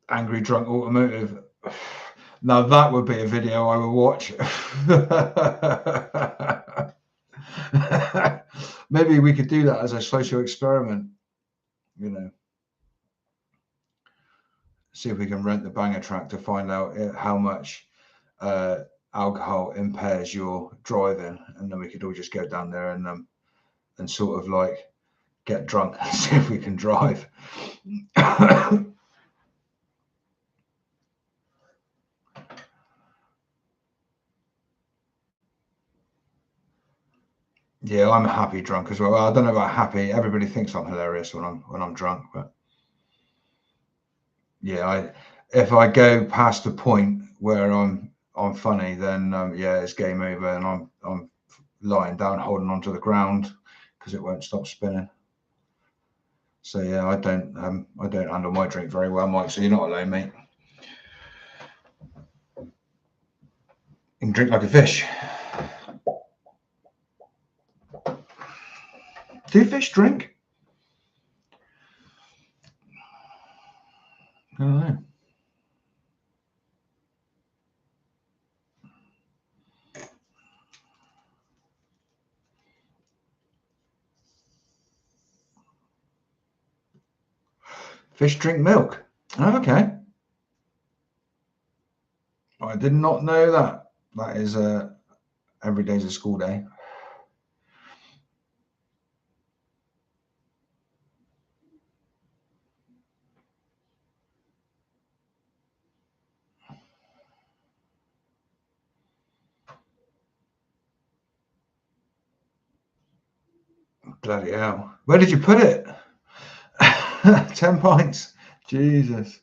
Angry drunk automotive. Now that would be a video I would watch. Maybe we could do that as a social experiment, you know. See if we can rent the banger track to find out how much alcohol impairs your driving, and then we could all just go down there and sort of like get drunk and see if we can drive. Yeah, I'm happy drunk as well. I don't know about happy. Everybody thinks I'm hilarious when I'm drunk, but yeah, if I go past the point where I'm funny, then yeah, it's game over, and I'm lying down, holding onto the ground because it won't stop spinning. So yeah, I don't handle my drink very well, Mike. So you're not alone, mate. You can drink like a fish. Do fish drink? I don't know. Fish drink milk. Oh, okay. I did not know that. That is every day's a school day. Bloody hell. Where did you put it? 10 pints. Jesus.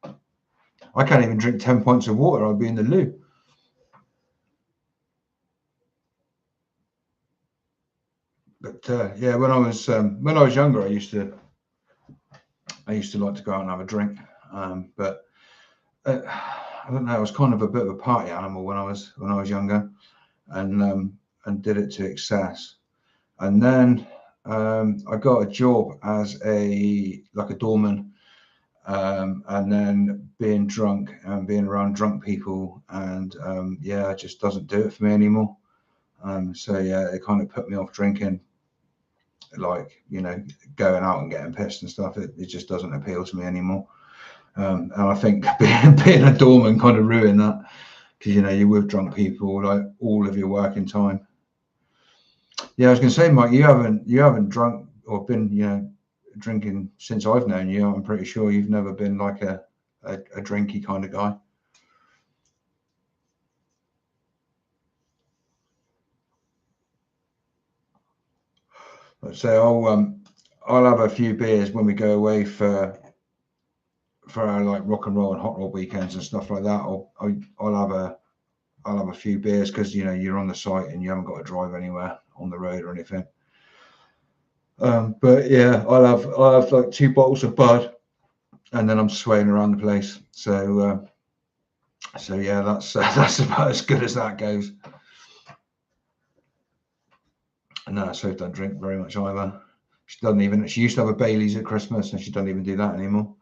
I can't even drink 10 pints of water. I'd be in the loo. But yeah, when I was younger, I used to like to go out and have a drink. But I don't know. I was kind of a bit of a party animal when I was younger, and did it to excess. And then I got a job as a doorman, and then being drunk and being around drunk people, and yeah, it just doesn't do it for me anymore. So yeah, it kind of put me off drinking, like, you know, going out and getting pissed and stuff. It just doesn't appeal to me anymore. And I think being a doorman kind of ruined that, because you know you're with drunk people like all of your working time. Yeah, I was going to say, Mike, you haven't drunk or been, you know, drinking since I've known you. I'm pretty sure you've never been like a drinky kind of guy. So I'll have a few beers when we go away for our like rock and roll and hot rod weekends and stuff like that. I'll have a few beers because you know you're on the site and you haven't got to drive anywhere on the road or anything. But yeah, I'll have like 2 bottles of Bud, and then I'm swaying around the place. So yeah, that's about as good as that goes. No, so don't drink very much either. She doesn't even. She used to have a Bailey's at Christmas, and she doesn't even do that anymore.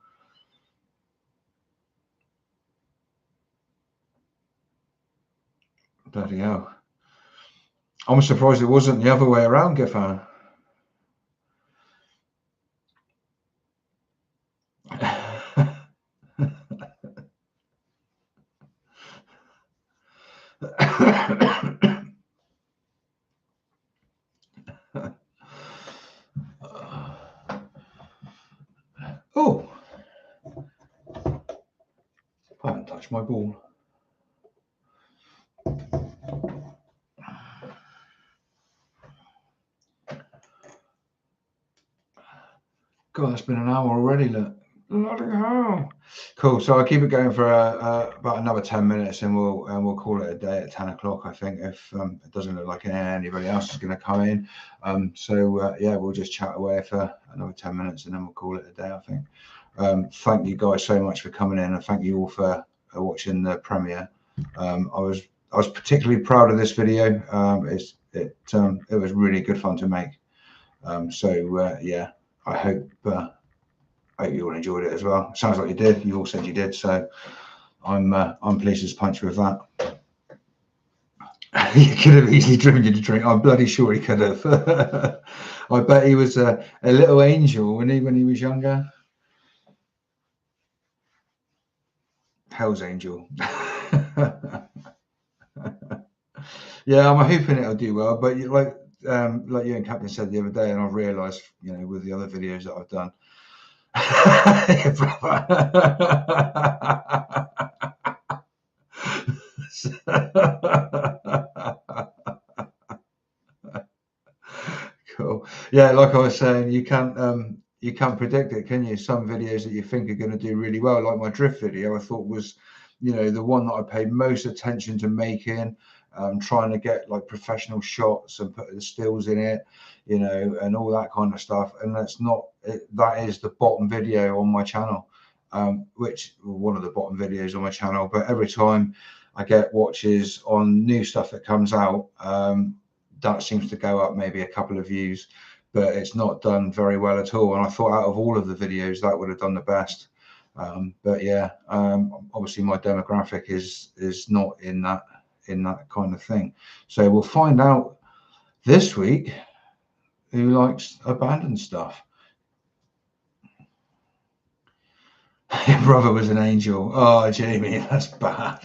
Bloody hell! I'm surprised it wasn't the other way around, Giffan. Oh, I haven't touched my ball. God, that's been an hour already. Look, bloody hell! Cool. So I'll keep it going for about another 10 minutes, and we'll call it a day at 10 o'clock. I think if it doesn't look like anybody else is going to come in. Yeah, we'll just chat away for another 10 minutes, and then we'll call it a day. I think. Thank you guys so much for coming in, and thank you all for watching the premiere. I was particularly proud of this video. It was really good fun to make. Yeah. I hope you all enjoyed it as well. Sounds like you did. You all said you did, so I'm pleased as punch with that. He could have easily driven you to drink. I'm bloody sure he could have. I bet he was a little angel when he was younger. Hell's Angel. Yeah, I'm hoping it'll do well. But like you and Captain said the other day, and I've realised, with the other videos that I've done. Cool. Yeah, like I was saying, you can't predict it, can you? Some videos that you think are going to do really well, like my drift video, I thought was, the one that I paid most attention to making, trying to get like professional shots and put the stills in it, and all that kind of stuff. And that is the bottom video on my channel, which one of the bottom videos on my channel. But every time I get watches on new stuff that comes out, that seems to go up maybe a couple of views, but it's not done very well at all. And I thought out of all of the videos, that would have done the best. But yeah, obviously my demographic is not in that kind of thing. So we'll find out this week who likes abandoned stuff. Your brother was an angel. Oh, Jamie, that's bad.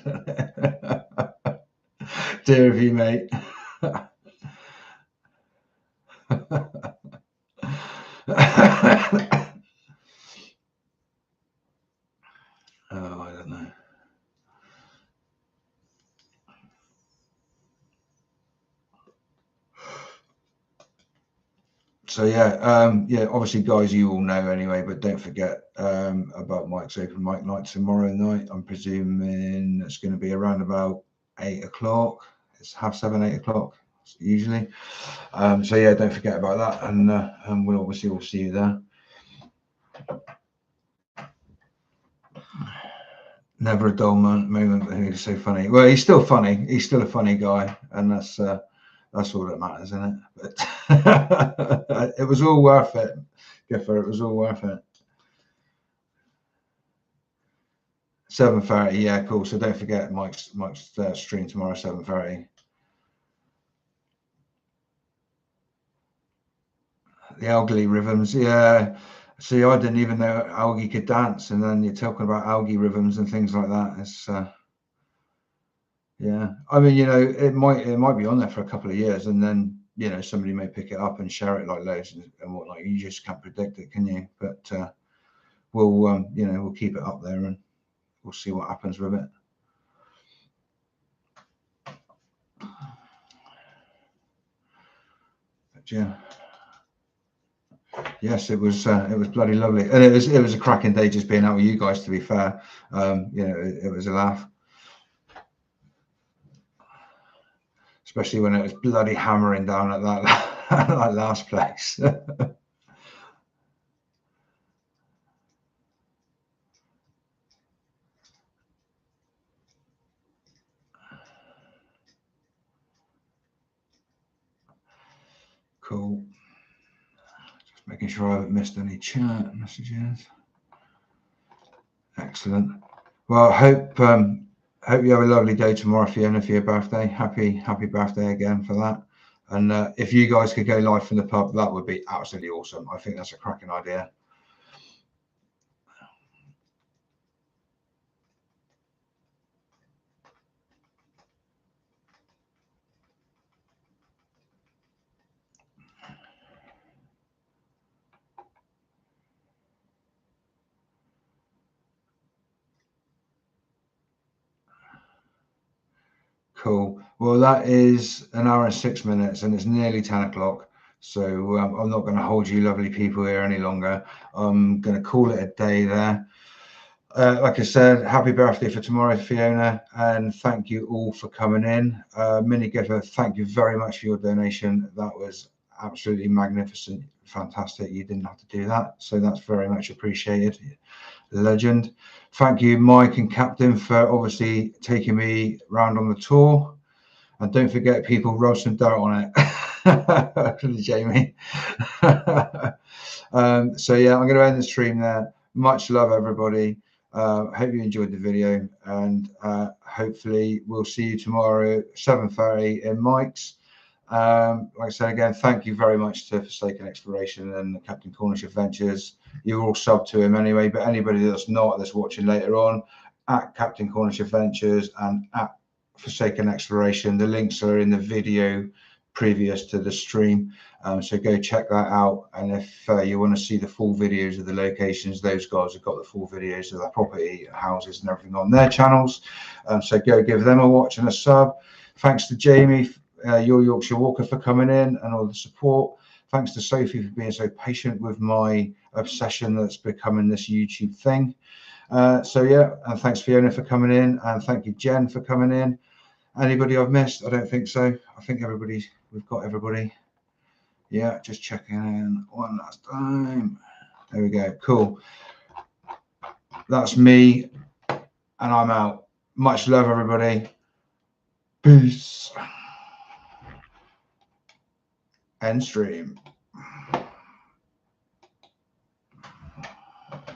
Dear of you, mate. I don't know. So yeah, obviously, guys, you all know anyway, but don't forget about Mike's open mic night tomorrow night. I'm presuming it's going to be around about 8 o'clock. It's 7:30, 8 o'clock usually. So yeah, don't forget about that, and we'll obviously all see you there. Never a dull moment, but he's so funny. Well, he's still funny. He's still a funny guy, and that's all that matters, isn't it? But it was all worth it, Giffer. It was all worth it. 7:30, yeah, cool. So don't forget Mike's stream tomorrow, 7:30. The Algae rhythms, yeah. See, I didn't even know Algae could dance, and then you're talking about Algae rhythms and things like that. It's yeah. I mean, it might be on there for a couple of years, and then somebody may pick it up and share it like loads and whatnot. You just can't predict it, can you? But we'll keep it up there, and we'll see what happens with it. But yeah. Yes, it was bloody lovely, and it was a cracking day just being out with you guys. To be fair, it was a laugh, especially when it was bloody hammering down at that last place. Cool. Just making making sure I haven't missed any chat messages. Excellent. Well, hope you have a lovely day tomorrow, Fiona, for your birthday. Happy birthday again for that. And if you guys could go live from the pub, that would be absolutely awesome. I think that's a cracking idea. Cool. Well, that is an hour and 6 minutes, and it's nearly 10 o'clock. So I'm not going to hold you lovely people here any longer. I'm going to call it a day there. Like I said, happy birthday for tomorrow, Fiona, and thank you all for coming in. Mini Giver, thank you very much for your donation. That was absolutely magnificent, fantastic. You didn't have to do that, so that's very much appreciated. Legend. Thank you, Mike and Captain, for obviously taking me around on the tour. And don't forget, people, rub some dirt on it. Jamie. So yeah, I'm going to end the stream there. Much love, everybody. Hope you enjoyed the video, and hopefully we'll see you tomorrow at 7:30 in Mike's. Like I said again, thank you very much to Forsaken Exploration and Captain Cornish Adventures. You're all sub to him anyway, but anybody that's not, that's watching later on, at Captain Cornish Adventures and at Forsaken Exploration, the links are in the video previous to the stream, so go check that out. And if you want to see the full videos of the locations, those guys have got the full videos of the property, houses and everything on their channels, so go give them a watch and a sub. Thanks to Jamie, your Yorkshire Walker, for coming in and all the support. Thanks to Sophie for being so patient with my obsession that's becoming this YouTube thing. So yeah, and thanks Fiona for coming in, and thank you Jen for coming in. Anybody I've missed? I don't think so. I think we've got everybody. Yeah, just checking in one last time. There we go. Cool. That's me, and I'm out. Much love, everybody. Peace. End stream.